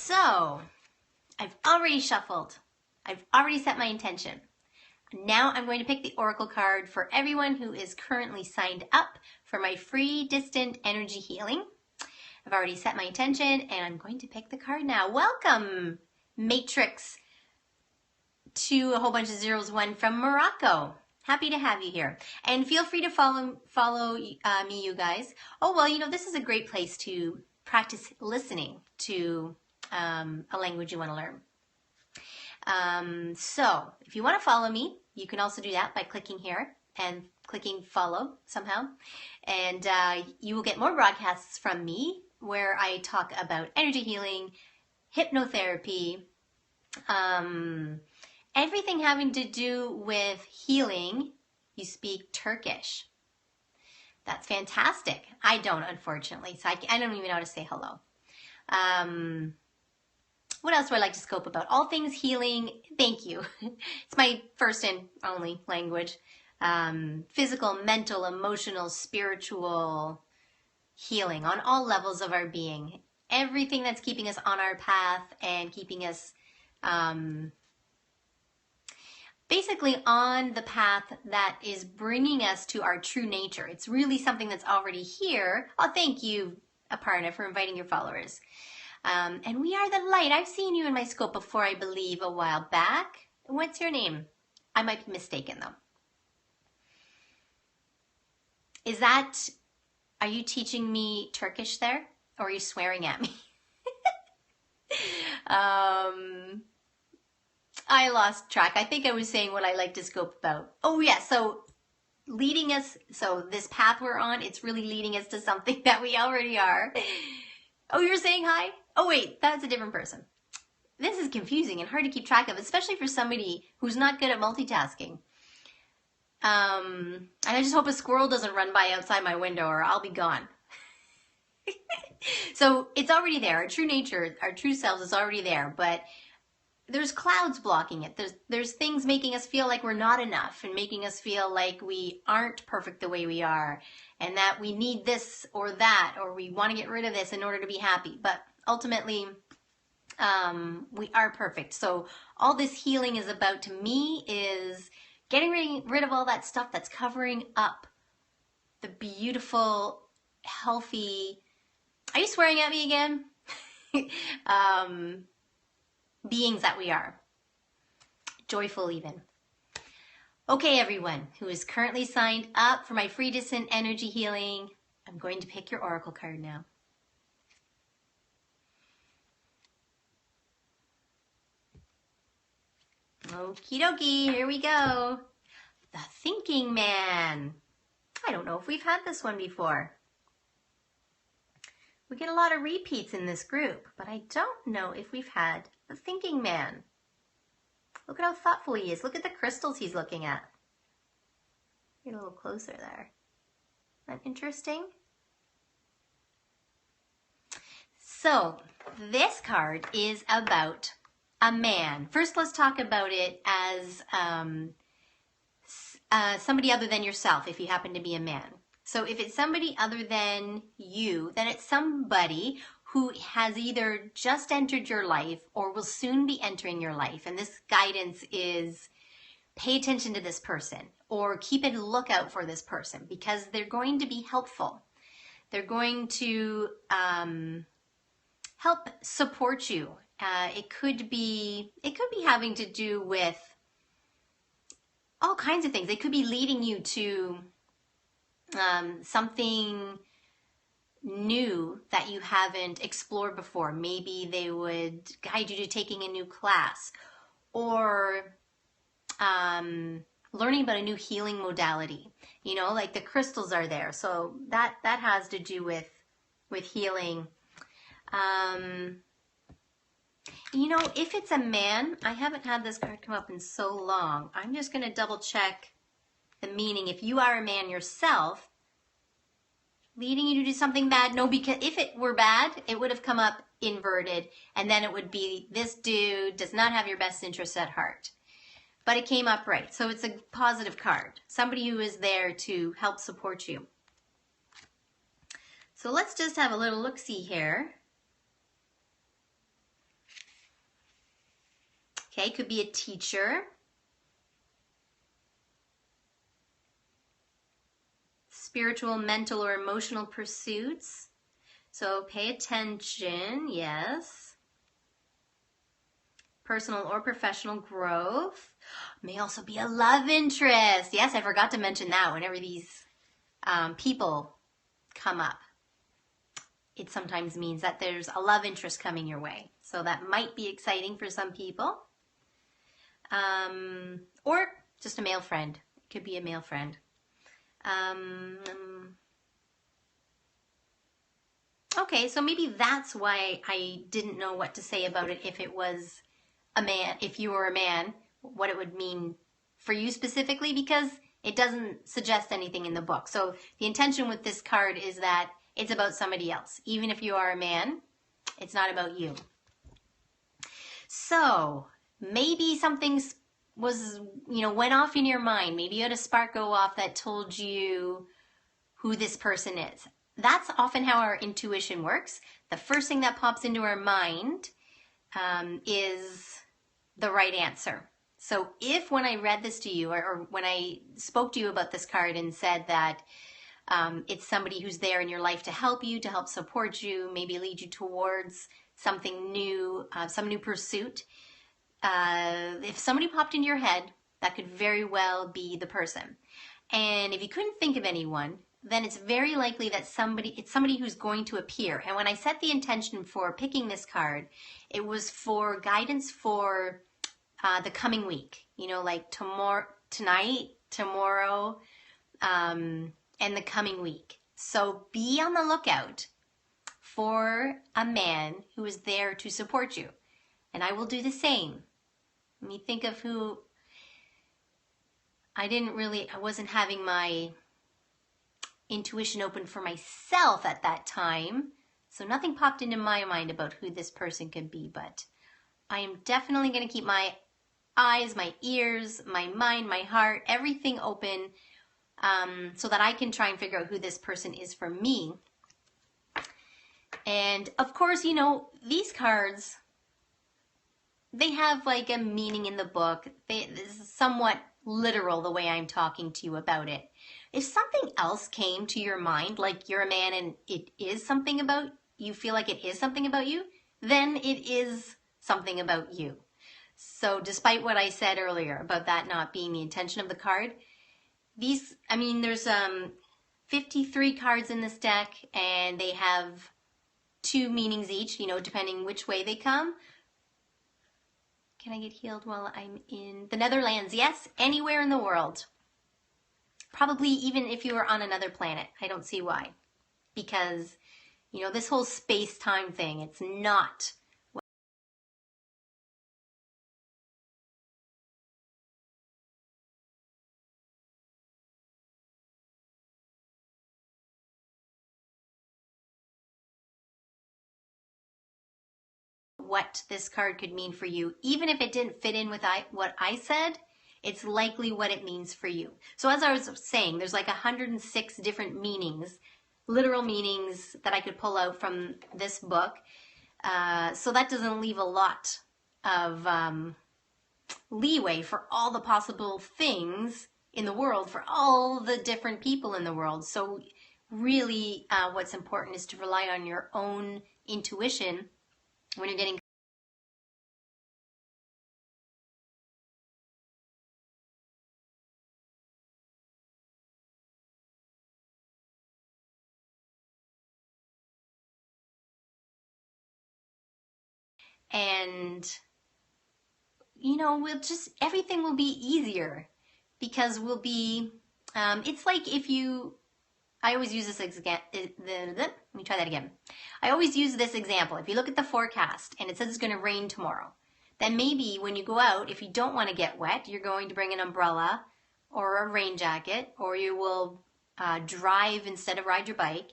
So, I've already shuffled. I've already set my intention. Now I'm going to pick the Oracle card for everyone who is currently signed up for my free distant energy healing. I've already set my intention and I'm going to pick the card now. Welcome, Matrix, to a whole bunch of zeros, one from Morocco. Happy to have you here. And feel free to follow me, you guys. Oh, well, you know, this is a great place to practice listening to a language you want to learn. So if you want to follow me, you can also do that by clicking here and clicking follow somehow. And you will get more broadcasts from me where I talk about energy healing, hypnotherapy, everything having to do with healing. You speak Turkish. That's fantastic. I don't, unfortunately, so I don't even know how to say hello. What else do I like to scope about? All things healing. Thank you. It's my first and only language. Physical, mental, emotional, spiritual healing on all levels of our being. Everything that's keeping us on our path and keeping us basically on the path that is bringing us to our true nature. It's really something that's already here. Oh, thank you, Aparna, for inviting your followers. And we are the light. I've seen you in my scope before, I believe, a while back. What's your name? I might be mistaken, though. Are you teaching me Turkish there? Or are you swearing at me? I lost track. I think I was saying what I like to scope about. Oh, yeah. So leading us, so this path we're on, it's really leading us to something that we already are. Oh, you're saying hi? Oh, wait, that's a different person. This is confusing and hard to keep track of, especially for somebody who's not good at multitasking. And I just hope a squirrel doesn't run by outside my window or I'll be gone. So it's already there. Our true nature, our true selves is already there, but there's clouds blocking it. There's things making us feel like we're not enough and making us feel like we aren't perfect the way we are and that we need this or that or we want to get rid of this in order to be happy. But ultimately, we are perfect. So all this healing is about, to me, is getting rid of all that stuff that's covering up the beautiful, healthy, are you swearing at me again? Beings that we are. Joyful even. Okay, everyone who is currently signed up for my free distant energy healing, I'm going to pick your Oracle card now. Okie dokie, here we go. The Thinking Man. I don't know if we've had this one before. We get a lot of repeats in this group, but I don't know if we've had the Thinking Man. Look at how thoughtful he is. Look at the crystals he's looking at. Get a little closer there. Isn't that interesting? So, this card is about a man. First, let's talk about it as somebody other than yourself, if you happen to be a man. So if it's somebody other than you, then it's somebody who has either just entered your life or will soon be entering your life. And this guidance is pay attention to this person or keep a lookout for this person because they're going to be helpful. They're going to help support you. It could be having to do with all kinds of things. They could be leading you to something new that you haven't explored before. Maybe they would guide you to taking a new class or learning about a new healing modality. You know, like the crystals are there. So that has to do with healing. You know, if it's a man, I haven't had this card come up in so long. I'm just going to double check the meaning. If you are a man yourself, leading you to do something bad, no, because if it were bad, it would have come up inverted, and then it would be, this dude does not have your best interests at heart. But it came up right, so it's a positive card. Somebody who is there to help support you. So let's just have a little look-see here. Okay, could be a teacher. Spiritual, mental, or emotional pursuits. So pay attention, yes. Personal or professional growth. May also be a love interest. Yes, I forgot to mention that whenever these people come up. It sometimes means that there's a love interest coming your way. So that might be exciting for some people. Or just a male friend. It could be a male friend. Okay, so maybe that's why I didn't know what to say about it if it was a man, if you were a man, what it would mean for you specifically, because it doesn't suggest anything in the book. So the intention with this card is that it's about somebody else. Even if you are a man, it's not about you. So maybe something was, went off in your mind. Maybe you had a spark go off that told you who this person is. That's often how our intuition works. The first thing that pops into our mind is the right answer. So if when I read this to you, or when I spoke to you about this card and said that it's somebody who's there in your life to help you, to help support you, maybe lead you towards something new, some new pursuit, if somebody popped into your head, that could very well be the person. And if you couldn't think of anyone, then it's very likely that it's somebody who's going to appear. And when I set the intention for picking this card, it was for guidance for the coming week, like tonight, tomorrow, and the coming week. So be on the lookout for a man who is there to support you. And I will do the same. Let me think of who. I wasn't having my intuition open for myself at that time. So nothing popped into my mind about who this person could be, but I am definitely going to keep my eyes, my ears, my mind, my heart, everything open so that I can try and figure out who this person is for me. And of course, these cards, they have like a meaning in the book. This is somewhat literal the way I'm talking to you about it. If something else came to your mind, like you're a man and it is something about, you feel like it is something about you, then it is something about you. So despite what I said earlier about that not being the intention of the card, there's 53 cards in this deck and they have 2 meanings each, depending which way they come. Can I get healed while I'm in the Netherlands? Yes, anywhere in the world. Probably even if you were on another planet. I don't see why. Because, this whole space-time thing, it's not what this card could mean for you. Even if it didn't fit in with what I said, it's likely what it means for you. So as I was saying, there's like 106 different meanings, literal meanings that I could pull out from this book. So that doesn't leave a lot of leeway for all the possible things in the world, for all the different people in the world. So really what's important is to rely on your own intuition when you're getting and everything will be easier because we'll be it's like if you I always use this let me try that again. I always use this example. If you look at the forecast and it says it's going to rain tomorrow, then maybe when you go out, if you don't want to get wet, you're going to bring an umbrella or a rain jacket, or you will drive instead of ride your bike,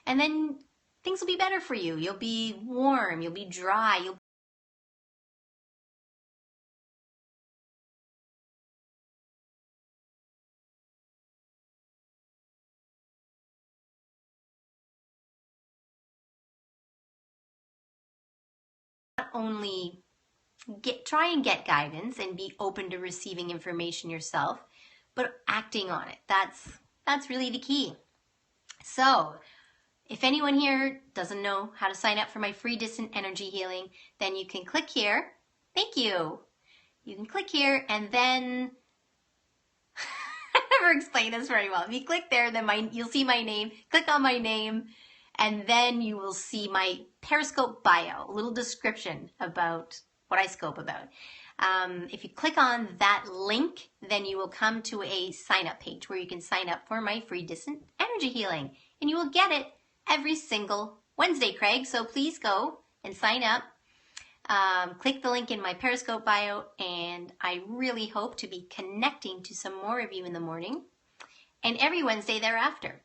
and then things will be better for you. You'll be warm, you'll be dry, you'll not only try and get guidance and be open to receiving information yourself, but acting on it. That's really the key. So if anyone here doesn't know how to sign up for my free distant energy healing, then you can click here. Thank you. You can click here and then I never explained this very well. If you click there, then you'll see my name. Click on my name, and then you will see my Periscope bio, a little description about what I scope about. If you click on that link, then you will come to a sign-up page where you can sign up for my free distant energy healing, and you will get it every single Wednesday, Craig. So please go and sign up. Click the link in my Periscope bio, and I really hope to be connecting to some more of you in the morning and every Wednesday thereafter.